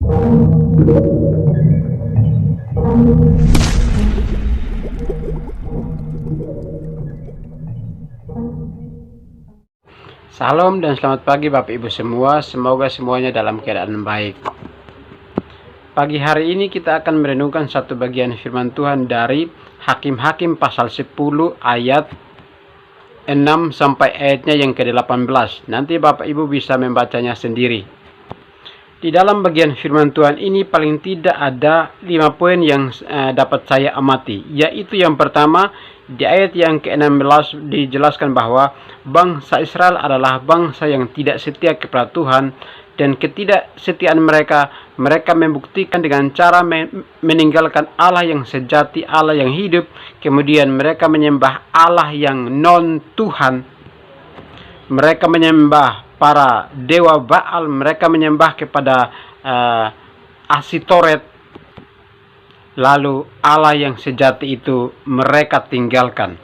Salam dan selamat pagi Bapak Ibu semua, semoga semuanya dalam keadaan baik. Pagi hari ini kita akan merenungkan satu bagian firman Tuhan dari Hakim-Hakim pasal 10 ayat 6 sampai ayatnya yang ke-18. Nanti Bapak Ibu bisa membacanya sendiri. Di dalam bagian firman Tuhan ini paling tidak ada 5 poin yang dapat saya amati, yaitu yang pertama, di ayat yang ke-16 dijelaskan bahwa bangsa Israel adalah bangsa yang tidak setia kepada Tuhan, dan ketidaksetiaan mereka membuktikan dengan cara meninggalkan Allah yang sejati, Allah yang hidup. Kemudian mereka menyembah Allah yang non-Tuhan. Mereka menyembah para dewa Baal, mereka menyembah kepada Asitoret. Lalu Allah yang sejati itu mereka tinggalkan.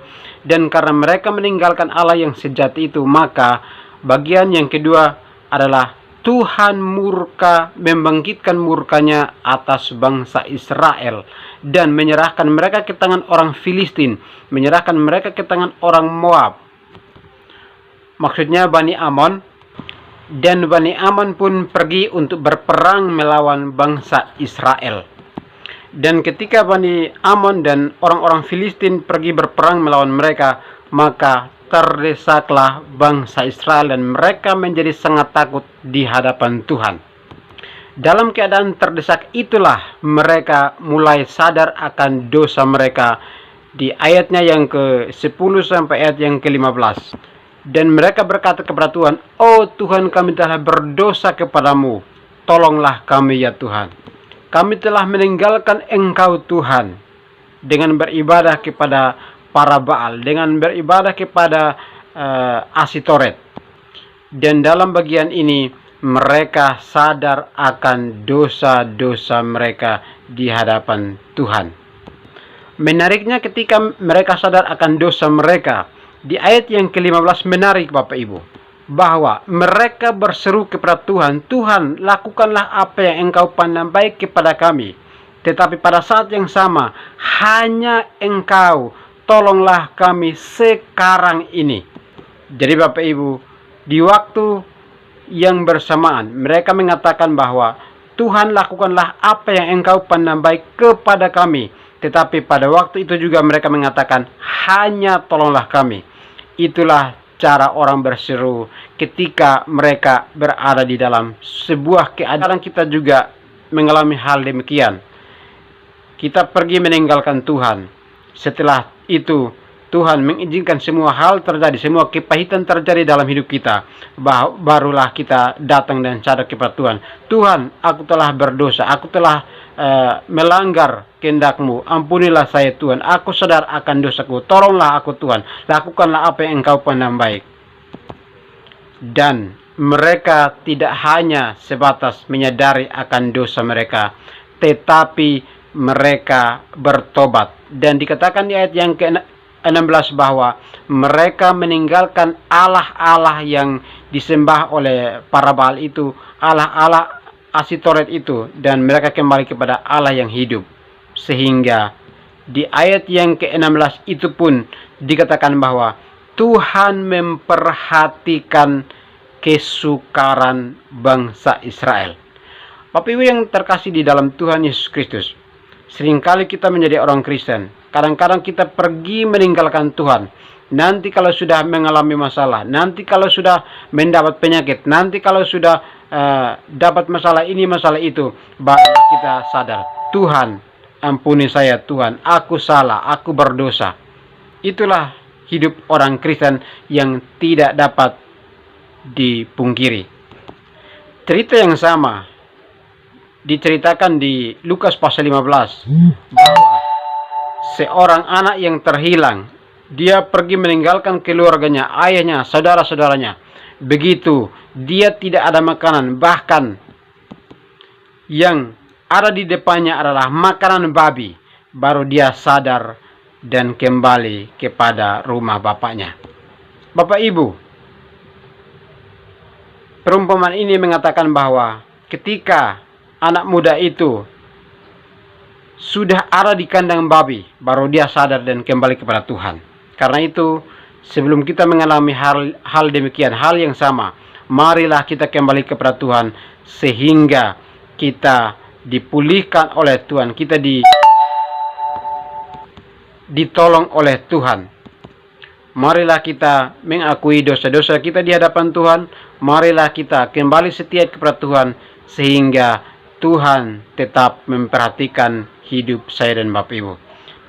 Dan karena mereka meninggalkan Allah yang sejati itu, maka bagian yang kedua adalah Tuhan murka, membangkitkan murkanya atas bangsa Israel dan menyerahkan mereka ke tangan orang Filistin, menyerahkan mereka ke tangan orang Moab. Maksudnya Bani Amon. Dan Bani Amon pun pergi untuk berperang melawan bangsa Israel. Dan ketika Bani Amon dan orang-orang Filistin pergi berperang melawan mereka, maka terdesaklah bangsa Israel dan mereka menjadi sangat takut di hadapan Tuhan. Dalam keadaan terdesak itulah mereka mulai sadar akan dosa mereka di ayatnya yang ke-10 sampai ayat yang ke-15. Dan mereka berkata kepada Tuhan, "Oh Tuhan, kami telah berdosa kepadamu, tolonglah kami ya Tuhan. Kami telah meninggalkan Engkau Tuhan dengan beribadah kepada para Baal, dengan beribadah kepada Asitoret." Dan dalam bagian ini mereka sadar akan dosa-dosa mereka di hadapan Tuhan. Menariknya ketika mereka sadar akan dosa mereka, di ayat yang ke-15 menarik Bapak Ibu, bahwa mereka berseru kepada Tuhan, "Tuhan, lakukanlah apa yang Engkau pandang baik kepada kami. Tetapi pada saat yang sama, hanya Engkau, tolonglah kami sekarang ini." Jadi Bapak Ibu, di waktu yang bersamaan mereka mengatakan bahwa Tuhan, lakukanlah apa yang Engkau pandang baik kepada kami. Tetapi pada waktu itu juga mereka mengatakan, hanya tolonglah kami. Itulah cara orang berseru ketika mereka berada di dalam sebuah keadaan. Kita juga mengalami hal demikian. Kita pergi meninggalkan Tuhan. Setelah itu Tuhan mengizinkan semua hal terjadi, semua kepahitan terjadi dalam hidup kita. Barulah kita datang dan sadar kepada Tuhan. "Tuhan, aku telah berdosa, aku telah melanggar kehendak-Mu. Ampunilah saya Tuhan. Aku sadar akan dosaku. Tolonglah aku Tuhan. Lakukanlah apa yang Engkau pandang baik." Dan mereka tidak hanya sebatas menyadari akan dosa mereka, tetapi mereka bertobat. Dan dikatakan di ayat yang ke-16 bahwa mereka meninggalkan Allah-Allah yang disembah oleh para Baal itu, Allah-Allah Asitoret itu, dan mereka kembali kepada Allah yang hidup. Sehingga di ayat yang ke-16 itu pun dikatakan bahwa Tuhan memperhatikan kesukaran bangsa Israel. Bapak Ibu yang terkasih di dalam Tuhan Yesus Kristus, seringkali kita menjadi orang Kristen, kadang-kadang kita pergi meninggalkan Tuhan. Nanti kalau sudah mengalami masalah, nanti kalau sudah mendapat penyakit, nanti kalau sudah dapat masalah ini, masalah itu, baru kita sadar, "Tuhan, ampuni saya Tuhan, aku salah, aku berdosa." Itulah hidup orang Kristen yang tidak dapat dipungkiri. Cerita yang sama diceritakan di Lukas pasal 15, bahwa seorang anak yang terhilang, dia pergi meninggalkan keluarganya, ayahnya, saudara-saudaranya. Begitu dia tidak ada makanan, bahkan yang ada di depannya adalah makanan babi, baru dia sadar dan kembali kepada rumah bapaknya. Bapak Ibu, perumpamaan ini mengatakan bahwa ketika anak muda itu sudah ada di kandang babi, baru dia sadar dan kembali kepada Tuhan. Karena itu, sebelum kita mengalami hal demikian, hal yang sama, marilah kita kembali kepada Tuhan, sehingga kita dipulihkan oleh Tuhan, kita ditolong oleh Tuhan. Marilah kita mengakui dosa-dosa kita di hadapan Tuhan. Marilah kita kembali setia kepada Tuhan, sehingga Tuhan tetap memperhatikan hidup saya dan Bapak Ibu.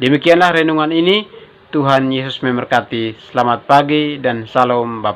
Demikianlah renungan ini. Tuhan Yesus memberkati. Selamat pagi dan salam Bapak.